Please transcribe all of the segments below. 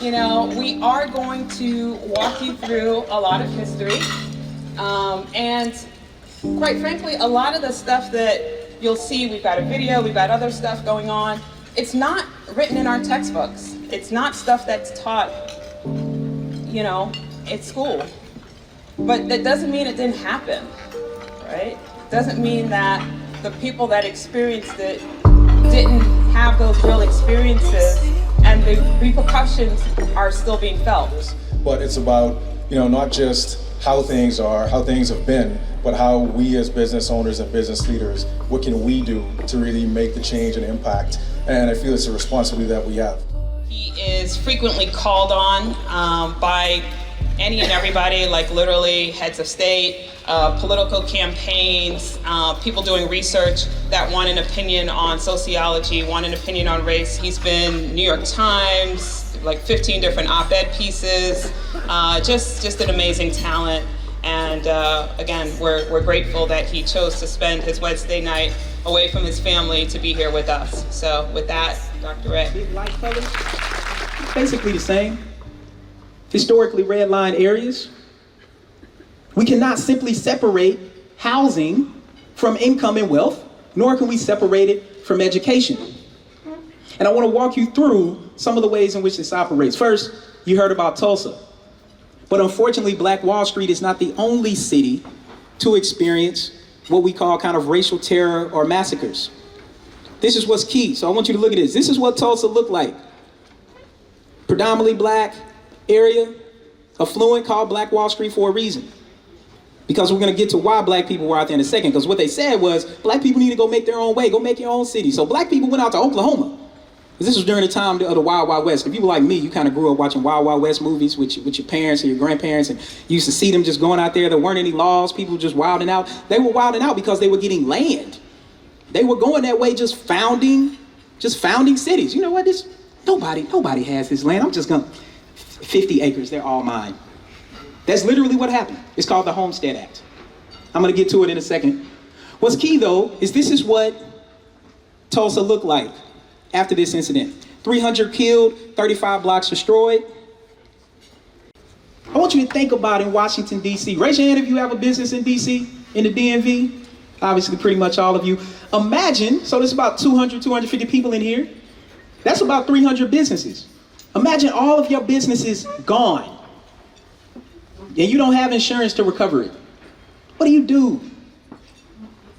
we are going to walk you through a lot of history. And quite frankly, a lot of the stuff that you'll see, we've got a video, we've got other stuff going on. It's not written in our textbooks. It's not stuff that's taught, at school. But that doesn't mean it didn't happen, right? It doesn't mean that the people that experienced it didn't have those real experiences, and the repercussions are still being felt. But it's about, not just how things are, how things have been, but how we as business owners and business leaders, what can we do to really make the change and impact? And I feel it's a responsibility that we have. He is frequently called on by any and everybody, like literally heads of state, political campaigns, people doing research that want an opinion on sociology, want an opinion on race. He's been New York Times, like 15 different op-ed pieces, just an amazing talent. And again, we're grateful that he chose to spend his Wednesday night away from his family to be here with us. So with that, Dr. Ray. Big light colors, basically the same. Historically redlined areas. We cannot simply separate housing from income and wealth, nor can we separate it from education. And I want to walk you through some of the ways in which this operates. First, you heard about Tulsa. But unfortunately, Black Wall Street is not the only city to experience what we call kind of racial terror or massacres. This is what's key. So I want you to look at this. This is what Tulsa looked like. Predominantly Black area, affluent, called Black Wall Street for a reason. Because we're going to get to why Black people were out there in a second. Because what they said was, Black people need to go make their own way, go make your own city. So Black people went out to Oklahoma. This was during the time of the Wild Wild West. If people like me, you kind of grew up watching Wild Wild West movies with your parents or your grandparents, and you used to see them just going out there. There weren't any laws, people just wilding out. They were wilding out because they were getting land. They were going that way, just founding cities. You know what? Nobody has this land. I'm just gonna 50 acres, they're all mine. That's literally what happened. It's called the Homestead Act. I'm gonna get to it in a second. What's key though, is this is what Tulsa looked like after this incident. 300 killed, 35 blocks destroyed. I want you to think about in Washington, D.C. Raise your hand if you have a business in D.C., in the DMV. Obviously, pretty much all of you. Imagine, so there's about 250 people in here. That's about 300 businesses. Imagine all of your businesses gone. And you don't have insurance to recover it. What do?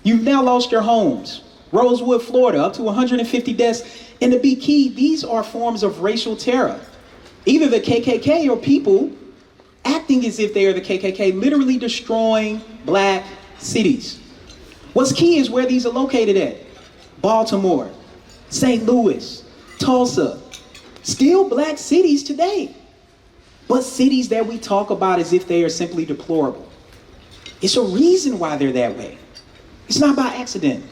You've now lost your homes. Rosewood, Florida, up to 150 deaths. And to be key, these are forms of racial terror. Either the KKK or people acting as if they are the KKK, literally destroying Black cities. What's key is where these are located at. Baltimore, St. Louis, Tulsa. Still Black cities today. But cities that we talk about as if they are simply deplorable. It's a reason why they're that way. It's not by accident.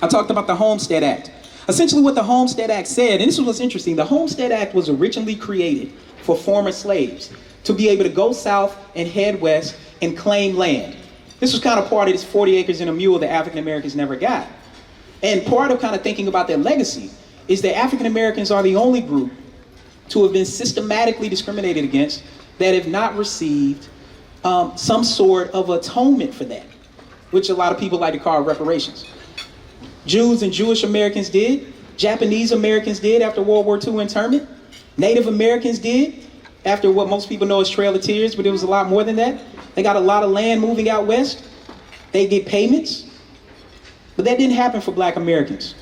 I talked about the Homestead Act. Essentially what the Homestead Act said, and this is what's interesting, the Homestead Act was originally created for former slaves to be able to go south and head west and claim land. This was kind of part of this 40 acres and a mule that African Americans never got. And part of kind of thinking about their legacy is that African Americans are the only group to have been systematically discriminated against that have not received some sort of atonement for that, which a lot of people like to call reparations. Jews and Jewish Americans did. Japanese Americans did after World War II internment. Native Americans did after what most people know as Trail of Tears, but it was a lot more than that. They got a lot of land moving out west. They get payments. But that didn't happen for Black Americans.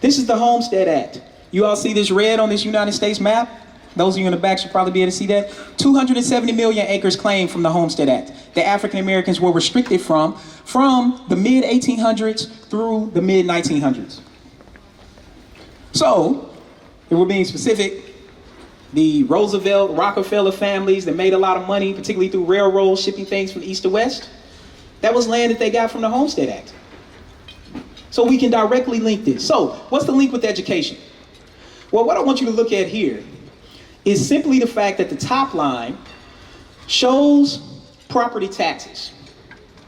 This is the Homestead Act. You all see this red on this United States map? Those of you in the back should probably be able to see that. 270 million acres claimed from the Homestead Act that African Americans were restricted from the mid-1800s through the mid-1900s. So, if we're being specific, the Roosevelt, Rockefeller families that made a lot of money, particularly through railroads shipping things from east to west, that was land that they got from the Homestead Act. So we can directly link this. So, what's the link with education? Well, what I want you to look at here is simply the fact that the top line shows property taxes.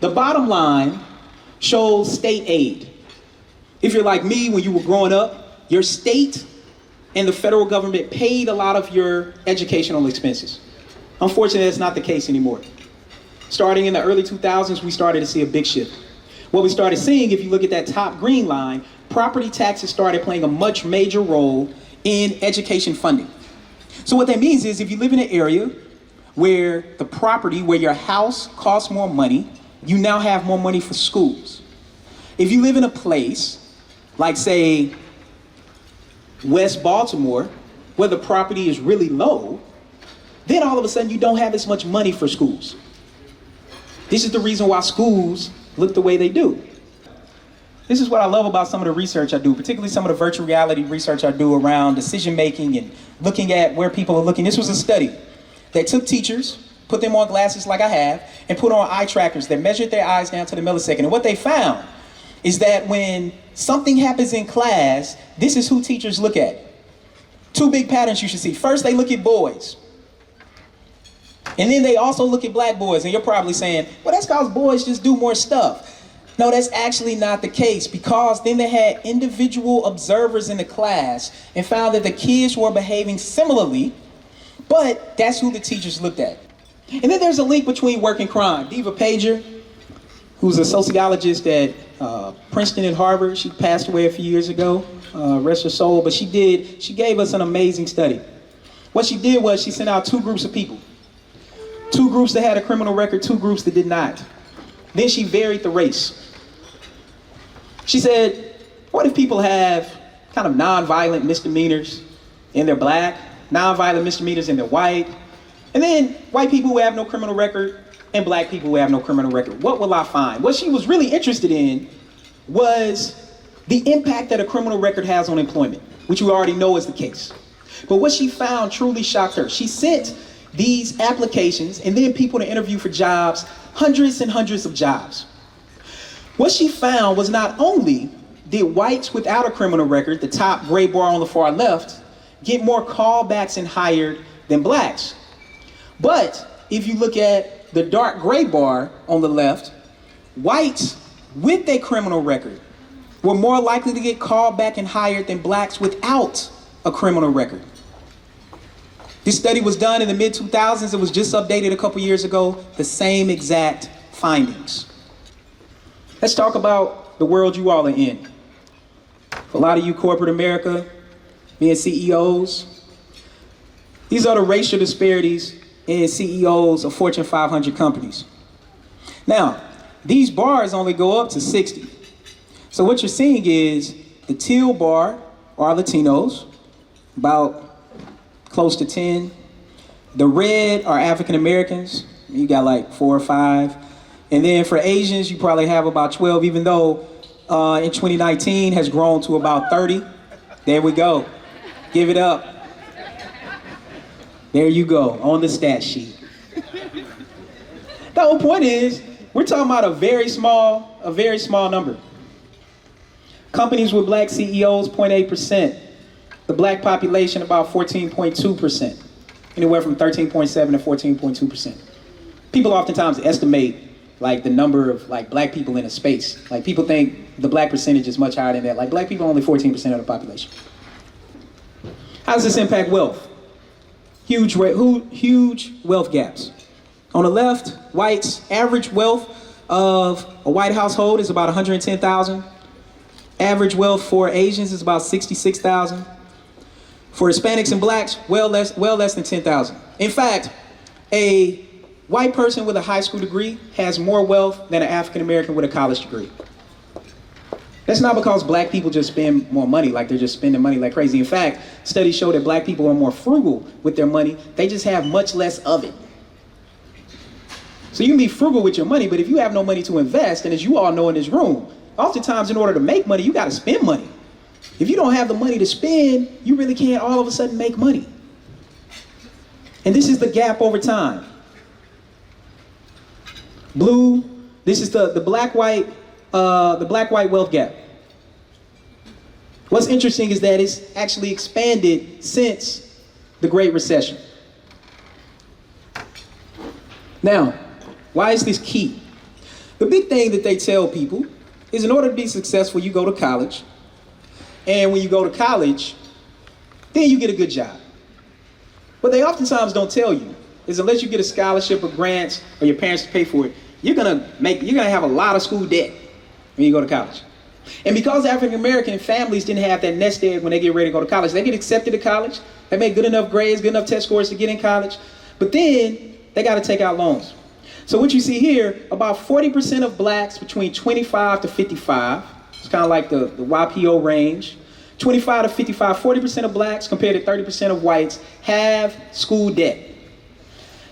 The bottom line shows state aid. If you're like me, when you were growing up, your state and the federal government paid a lot of your educational expenses. Unfortunately, that's not the case anymore. Starting in the early 2000s, we started to see a big shift. What we started seeing, if you look at that top green line, property taxes started playing a much major role in education funding. So what that means is if you live in an area where the property, where your house costs more money, you now have more money for schools. If you live in a place like, say, West Baltimore, where the property is really low, then all of a sudden you don't have as much money for schools. This is the reason why schools look the way they do. This is what I love about some of the research I do, particularly some of the virtual reality research I do around decision making and looking at where people are looking. This was a study that took teachers, put them on glasses like I have, and put on eye trackers that measured their eyes down to the millisecond. And what they found is that when something happens in class, this is who teachers look at. Two big patterns you should see. First, they look at boys. And then they also look at black boys. And you're probably saying, well, that's because boys just do more stuff. No, that's actually not the case, because then they had individual observers in the class and found that the kids were behaving similarly, but that's who the teachers looked at. And then there's a link between work and crime. Diva Pager, who's a sociologist at Princeton and Harvard, she passed away a few years ago, rest her soul, but she gave us an amazing study. What she did was she sent out two groups of people. Two groups that had a criminal record, two groups that did not. Then she varied the race. She said, what if people have kind of non-violent misdemeanors and they're black, non-violent misdemeanors and they're white, and then white people who have no criminal record and black people who have no criminal record? What will I find? What she was really interested in was the impact that a criminal record has on employment, which we already know is the case. But what she found truly shocked her. She sent these applications and then people to interview for jobs, hundreds and hundreds of jobs. What she found was not only did whites without a criminal record, the top gray bar on the far left, get more callbacks and hired than blacks, but if you look at the dark gray bar on the left, whites with a criminal record were more likely to get called back and hired than blacks without a criminal record. This study was done in the mid-2000s. It was just updated a couple years ago. The same exact findings. Let's talk about the world you all are in. For a lot of you corporate America, being CEOs, these are the racial disparities in CEOs of Fortune 500 companies. Now, these bars only go up to 60. So what you're seeing is the teal bar are Latinos, about close to 10. The red are African Americans. You got like 4 or 5. And then for Asians, you probably have about 12, even though in 2019 has grown to about 30. There we go. Give it up. There you go, on the stat sheet. The whole point is, we're talking about a very small number. Companies with black CEOs, 0.8%. The black population, about 14.2%. Anywhere from 13.7 to 14.2%. People oftentimes estimate like the number of like black people in a space. Like people think the black percentage is much higher than that. Like black people are only 14% of the population. How does this impact wealth? Huge wealth gaps. On the left, whites, average wealth of a white household is about 110,000. Average wealth for Asians is about 66,000. For Hispanics and blacks, well less than 10,000. In fact, a white person with a high school degree has more wealth than an African American with a college degree. That's not because black people just spend more money, like they're just spending money like crazy. In fact, studies show that black people are more frugal with their money. They just have much less of it. So you can be frugal with your money, but if you have no money to invest, and as you all know in this room, oftentimes in order to make money, you got to spend money. If you don't have the money to spend, you really can't all of a sudden make money. And this is the gap over time. Blue, this is the black-white wealth gap. What's interesting is that it's actually expanded since the Great Recession. Now, why is this key? The big thing that they tell people is in order to be successful, you go to college. And when you go to college, then you get a good job. What they oftentimes don't tell you is unless you get a scholarship or grants or your parents to pay for it, you're gonna have a lot of school debt when you go to college. And because African American families didn't have that nest egg when they get ready to go to college, they get accepted to college, they make good enough grades, good enough test scores to get in college, but then they gotta take out loans. So what you see here, about 40% of blacks between 25 to 55, it's kind of like the YPO range, 25 to 55, 40% of blacks compared to 30% of whites have school debt.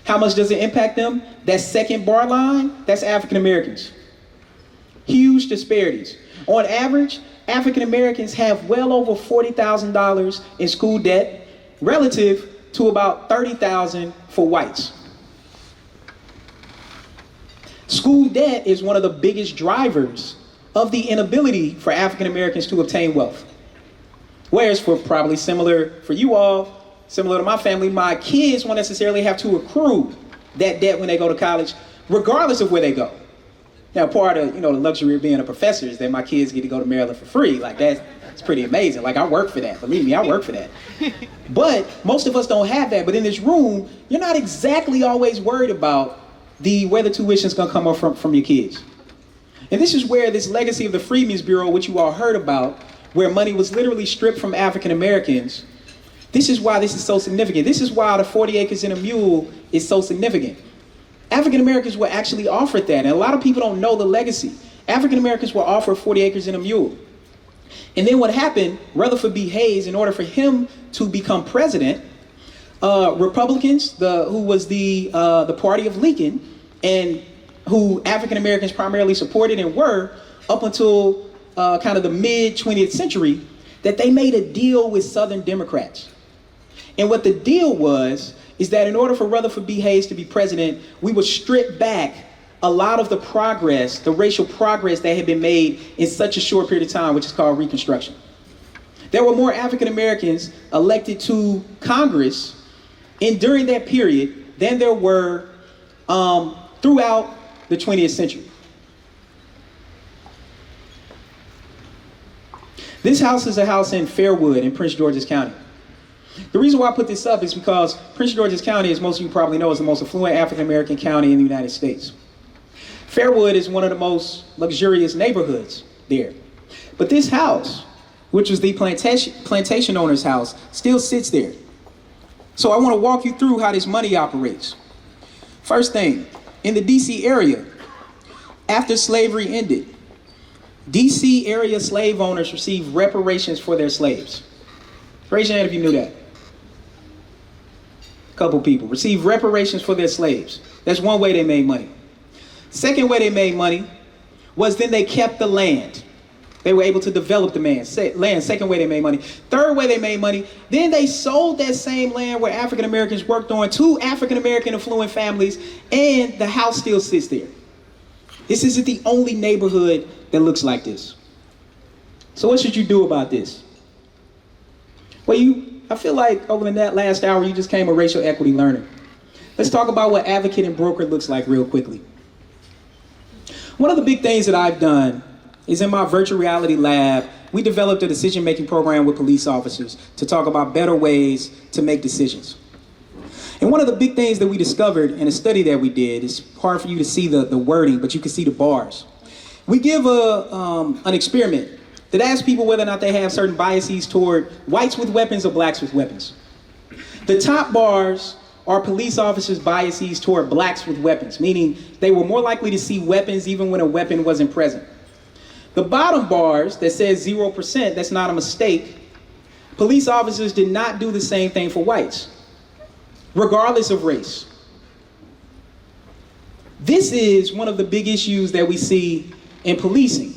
How much does it impact them? That second bar line, that's African Americans. Huge disparities. On average, African Americans have well over $40,000 in school debt relative to about $30,000 for whites. School debt is one of the biggest drivers of the inability for African Americans to obtain wealth. Whereas for probably similar for you all, similar to my family, my kids won't necessarily have to accrue that debt when they go to college, regardless of where they go. Now, part of the luxury of being a professor is that my kids get to go to Maryland for free. Like that's pretty amazing. Like I work for that. Believe me, I work for that. But most of us don't have that. But in this room, you're not exactly always worried about where the tuition's gonna come up from your kids. And this is where this legacy of the Freedmen's Bureau, which you all heard about, where money was literally stripped from African Americans, this is why this is so significant. This is why the 40 acres and a mule is so significant. African Americans were actually offered that, and a lot of people don't know the legacy. African Americans were offered 40 acres and a mule. And then what happened, Rutherford B. Hayes, in order for him to become president, Republicans, who was the party of Lincoln, and who African Americans primarily supported and were up until kind of the mid 20th century, that they made a deal with Southern Democrats. And what the deal was is that in order for Rutherford B. Hayes to be president, we would strip back a lot of the progress, the racial progress that had been made in such a short period of time, which is called Reconstruction. There were more African Americans elected to Congress during that period than there were throughout the 20th century. This house is a house in Fairwood in Prince George's County. The reason why I put this up is because Prince George's County, as most of you probably know, is the most affluent African American county in the United States. Fairwood is one of the most luxurious neighborhoods there. But this house, which was the plantation owner's house, still sits there. So I want to walk you through how this money operates. First thing, in the DC area, after slavery ended, DC area slave owners received reparations for their slaves. Raise your hand if you knew that. A couple people received reparations for their slaves. That's one way they made money. Second way they made money was then they kept the land. They were able to develop the land. Second way they made money. Third way they made money, then they sold that same land where African Americans worked on to African American affluent families, and the house still sits there. This isn't the only neighborhood that looks like this. So what should you do about this? Well, I feel like over the last hour, you just came a racial equity learner. Let's talk about what advocate and broker looks like real quickly. One of the big things that I've done is in my virtual reality lab, we developed a decision-making program with police officers to talk about better ways to make decisions. And one of the big things that we discovered in a study that we did, it's hard for you to see the wording, but you can see the bars. We give an experiment that asks people whether or not they have certain biases toward whites with weapons or blacks with weapons. The top bars are police officers' biases toward blacks with weapons, meaning they were more likely to see weapons even when a weapon wasn't present. The bottom bars that says 0%, that's not a mistake. Police officers did not do the same thing for whites, regardless of race. This is one of the big issues that we see in policing.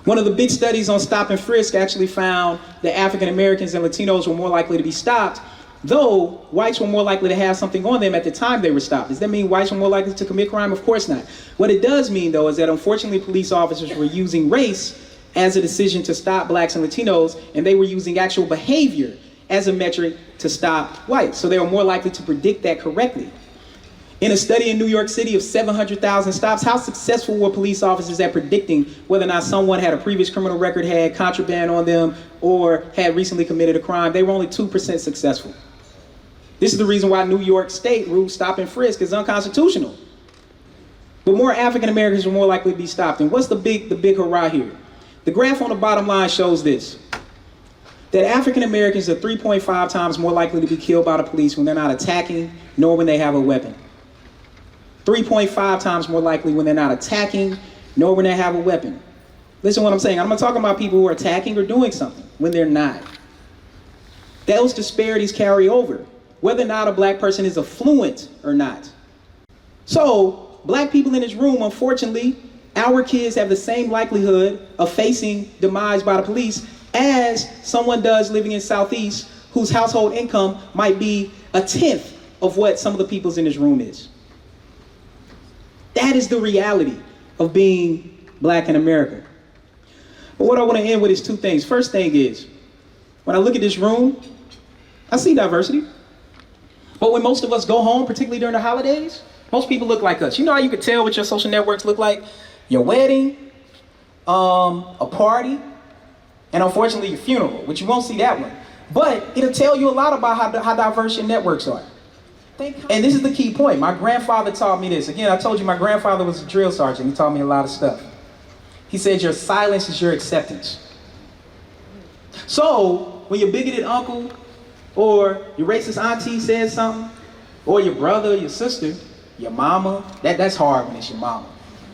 One of the big studies on stop and frisk actually found that African Americans and Latinos were more likely to be stopped, though whites were more likely to have something on them at the time they were stopped. Does that mean whites were more likely to commit crime? Of course not. What it does mean, though, is that unfortunately police officers were using race as a decision to stop blacks and Latinos, and they were using actual behavior as a metric to stop whites. So they were more likely to predict that correctly. In a study in New York City of 700,000 stops, how successful were police officers at predicting whether or not someone had a previous criminal record, had contraband on them, or had recently committed a crime? They were only 2% successful. This is the reason why New York State rules stop and frisk is unconstitutional. But more African Americans are more likely to be stopped. And what's the big hurrah here? The graph on the bottom line shows this, that African Americans are 3.5 times more likely to be killed by the police when they're not attacking, nor when they have a weapon. 3.5 times more likely when they're not attacking, nor when they have a weapon. Listen to what I'm saying. I'm not talking about people who are attacking or doing something when they're not. Those disparities carry over, whether or not a black person is affluent or not. So, black people in this room, unfortunately, our kids have the same likelihood of facing demise by the police as someone does living in Southeast whose household income might be a tenth of what some of the people's in this room is. That is the reality of being black in America. But what I want to end with is two things. First thing is, when I look at this room, I see diversity. But when most of us go home, particularly during the holidays, most people look like us. You know how you can tell what your social networks look like? Your wedding, a party, and unfortunately your funeral, which you won't see that one. But it'll tell you a lot about how diverse your networks are. And this is the key point. My grandfather taught me this. Again, I told you my grandfather was a drill sergeant. He taught me a lot of stuff. He said your silence is your acceptance. So when your bigoted uncle or your racist auntie says something, or your brother, your sister, your mama, that's hard when it's your mama.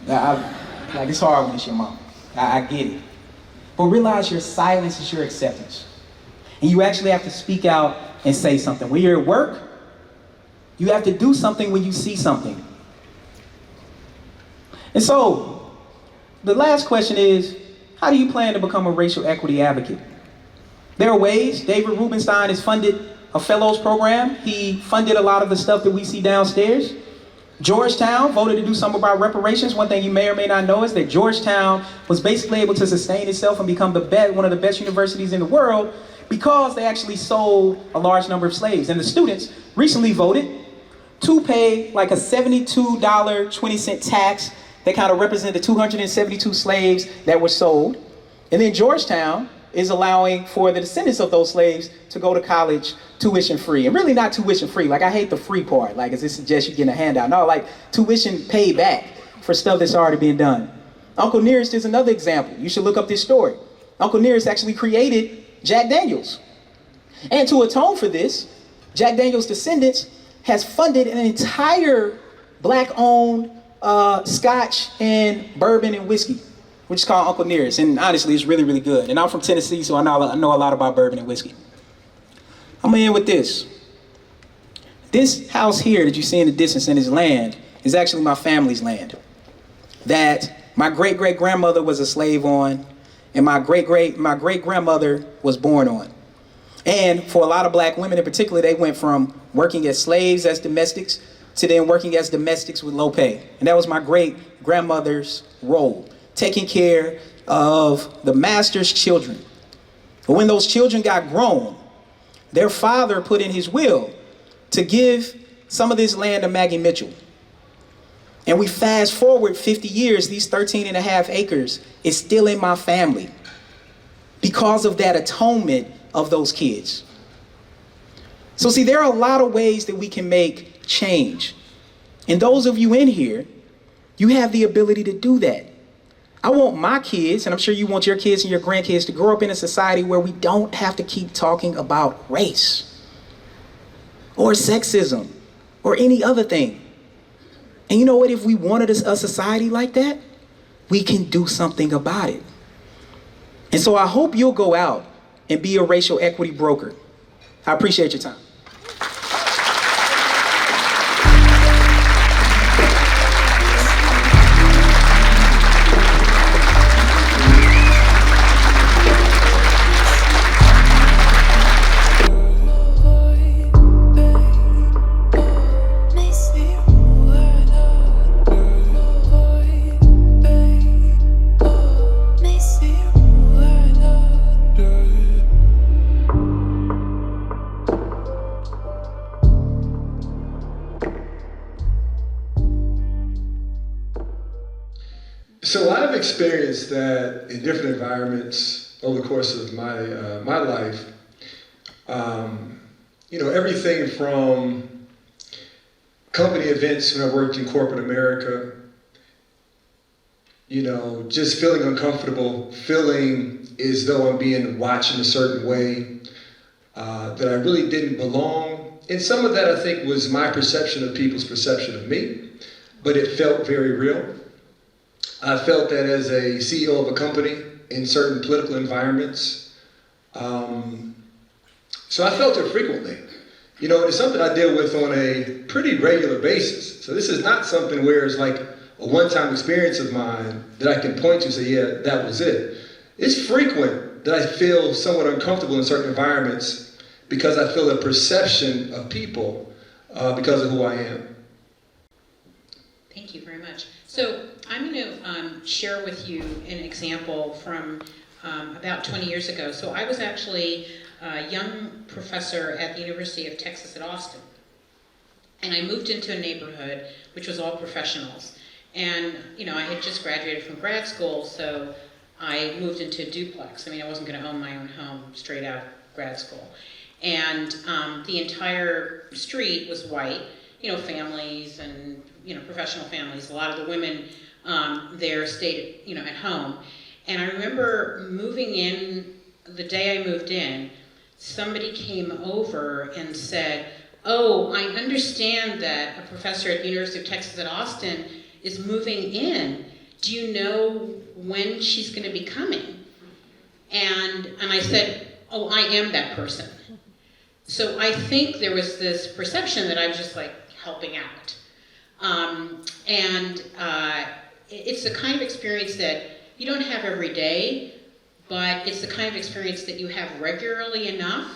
It's hard when it's your mama. I get it. But realize your silence is your acceptance. And you actually have to speak out and say something. When you're at work, you have to do something when you see something. And so, the last question is, how do you plan to become a racial equity advocate? There are ways. David Rubenstein has funded a fellows program. He funded a lot of the stuff that we see downstairs. Georgetown voted to do something about reparations. One thing you may or may not know is that Georgetown was basically able to sustain itself and become one of the best universities in the world because they actually sold a large number of slaves. And the students recently voted to pay like a $72.20 tax that kind of represented the 272 slaves that were sold. And then Georgetown is allowing for the descendants of those slaves to go to college tuition free. And really not tuition free. Like, I hate the free part. Like, as it suggests you getting a handout. No, like tuition paid back for stuff that's already being done. Uncle Nearest is another example. You should look up this story. Uncle Nearest actually created Jack Daniels. And to atone for this, Jack Daniels' descendants has funded an entire black-owned scotch and bourbon and whiskey, which is called Uncle Nearest. And honestly, it's really, really good. And I'm from Tennessee, so I know a lot about bourbon and whiskey. I'm gonna end with this. This house here that you see in the distance in this land is actually my family's land that my great-great-grandmother was a slave on, and my great-grandmother was born on. And for a lot of black women in particular, they went from working as slaves, as domestics, to then working as domestics with low pay. And that was my great-grandmother's role, taking care of the master's children. But when those children got grown, their father put in his will to give some of this land to Maggie Mitchell. And we fast forward 50 years, these 13 and a half acres is still in my family because of that atonement of those kids. So see, there are a lot of ways that we can make change. And those of you in here, you have the ability to do that. I want my kids, and I'm sure you want your kids and your grandkids, to grow up in a society where we don't have to keep talking about race or sexism or any other thing. And you know what? If we wanted a society like that, we can do something about it. And so I hope you'll go out and be a racial equity broker. I appreciate your time. So I've experienced that in different environments over the course of my life. Everything from company events when I worked in corporate America, just feeling uncomfortable, feeling as though I'm being watched in a certain way, that I really didn't belong. And some of that I think was my perception of people's perception of me, but it felt very real. I felt that as a CEO of a company in certain political environments. So I felt it frequently. It's something I deal with on a pretty regular basis. So this is not something where it's like a one-time experience of mine that I can point to and say, yeah, that was it. It's frequent that I feel somewhat uncomfortable in certain environments because I feel a perception of people because of who I am. Thank you very much. So I'm going to share with you an example from about 20 years ago. So I was actually a young professor at the University of Texas at Austin. And I moved into a neighborhood which was all professionals. And, I had just graduated from grad school, so I moved into a duplex. I wasn't going to own my own home straight out of grad school. And the entire street was white, families and, professional families. A lot of the women there stayed, at home. And I remember moving in, the day I moved in, somebody came over and said, "Oh, I understand that a professor at the University of Texas at Austin is moving in. Do you know when she's going to be coming?" And I said, "Oh, I am that person." So I think there was this perception that I was just like helping out. It's the kind of experience that you don't have every day, but it's the kind of experience that you have regularly enough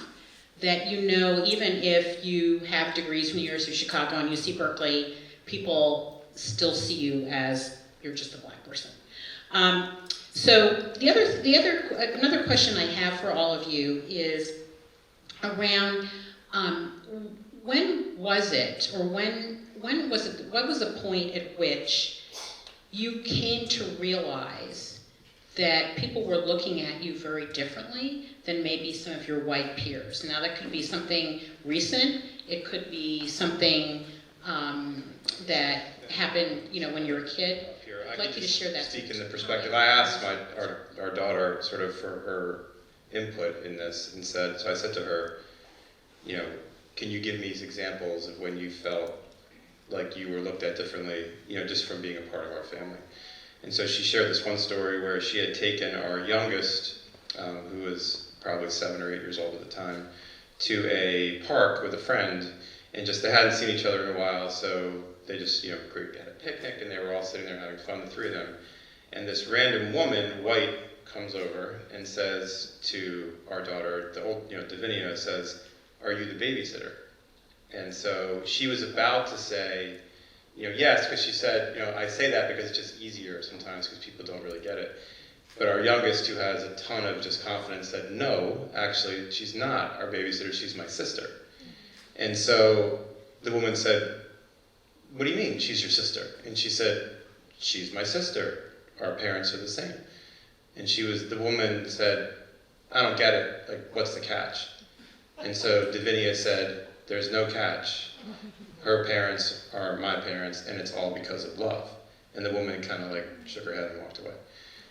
that even if you have degrees from the University of Chicago and UC Berkeley, people still see you as you're just a black person. So another question I have for all of you is around when was it, or when was it? What was the point at which you came to realize that people were looking at you very differently than maybe some of your white peers? Now that could be something recent. It could be something that happened, when you were a kid. I'd like you to share that. Speak in the perspective. I asked our daughter sort of for her input in this, and I said to her, can you give me examples of when you felt like you were looked at differently, just from being a part of our family? And so she shared this one story where she had taken our youngest, who was probably 7 or 8 years old at the time, to a park with a friend, and they hadn't seen each other in a while, so they just, had a picnic, and they were all sitting there having fun, the three of them. And this random woman, white, comes over and says to our daughter, Davinia, says, "Are you the babysitter?" And so she was about to say, yes, because she said, I say that because it's just easier sometimes because people don't really get it. But our youngest, who has a ton of just confidence, said, "No, actually, she's not our babysitter, she's my sister." And so the woman said, "What do you mean, she's your sister?" And she said, "She's my sister. Our parents are the same." And the woman said, "I don't get it. Like, what's the catch?" And so Davinia said, "There's no catch. Her parents are my parents, and it's all because of love." And the woman kind of shook her head and walked away.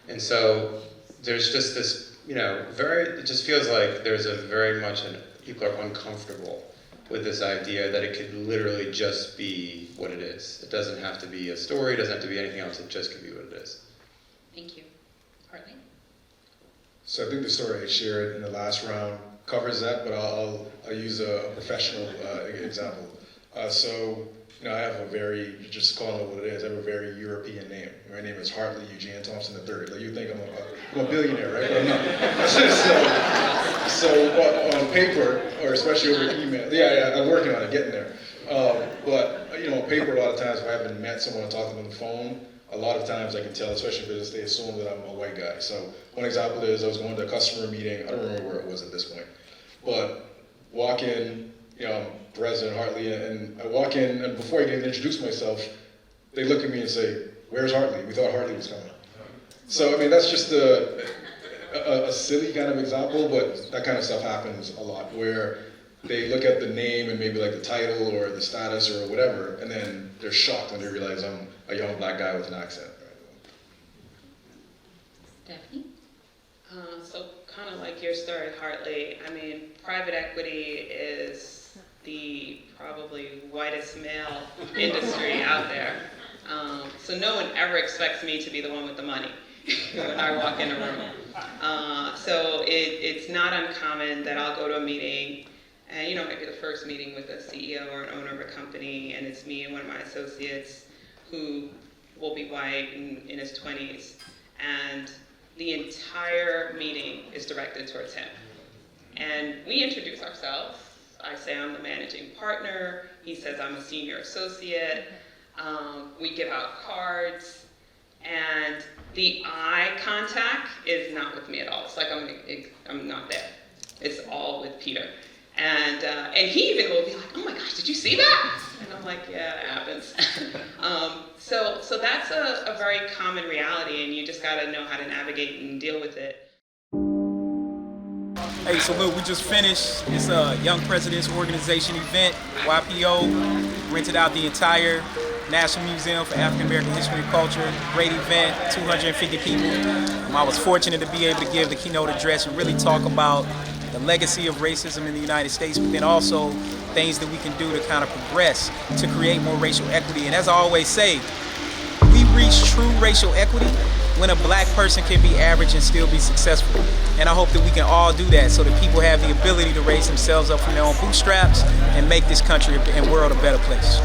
And so there's just this, it just feels like there's people are uncomfortable with this idea that it could literally just be what it is. It doesn't have to be a story, it doesn't have to be anything else, it just can be what it is. Thank you. Hartley? So I think the story I shared in the last round covers that, but I'll use a professional example. I have a very, just calling it what it is, I have a very European name. My name is Hartley Eugene Thompson III. Like, you think I'm a billionaire, right? But I'm not. So on paper, or especially over email, I'm working on it, getting there. But on paper, a lot of times if I haven't met someone and talked to them on the phone, a lot of times I can tell, especially because they assume that I'm a white guy. So one example is I was going to a customer meeting, I don't remember where it was at this point, but walk in, I'm President Hartley, and I walk in, and before I can even introduce myself, they look at me and say, "Where's Hartley? We thought Hartley was coming." So I mean, that's just a silly kind of example, but that kind of stuff happens a lot where they look at the name and maybe like the title or the status or whatever, and then they're shocked when they realize I'm a young black guy with an accent. Stephanie? So kind of like your story, Hartley, I mean, private equity is the probably whitest male industry out there. So no one ever expects me to be the one with the money when I walk in a room. So it's not uncommon that I'll go to a meeting, and you know, maybe the first meeting with a CEO or an owner of a company, and it's me and one of my associates who will be white in his 20s, and the entire meeting is directed towards him. And we introduce ourselves. I say I'm the managing partner. He says I'm a senior associate. We give out cards, and the eye contact is not with me at all. It's like I'm not there. It's all with Peter. And he even will be like, oh my gosh, did you see that? And I'm like, yeah, it happens. So that's a very common reality, and you just gotta know how to navigate and deal with it. Hey, so look, we just finished this Young Presidents Organization event, YPO. Rented out the entire National Museum for African American History and Culture. Great event, 250 people. I was fortunate to be able to give the keynote address and really talk about the legacy of racism in the United States, but then also things that we can do to kind of progress to create more racial equity. And as I always say, we reach true racial equity when a black person can be average and still be successful. And I hope that we can all do that so that people have the ability to raise themselves up from their own bootstraps and make this country and world a better place.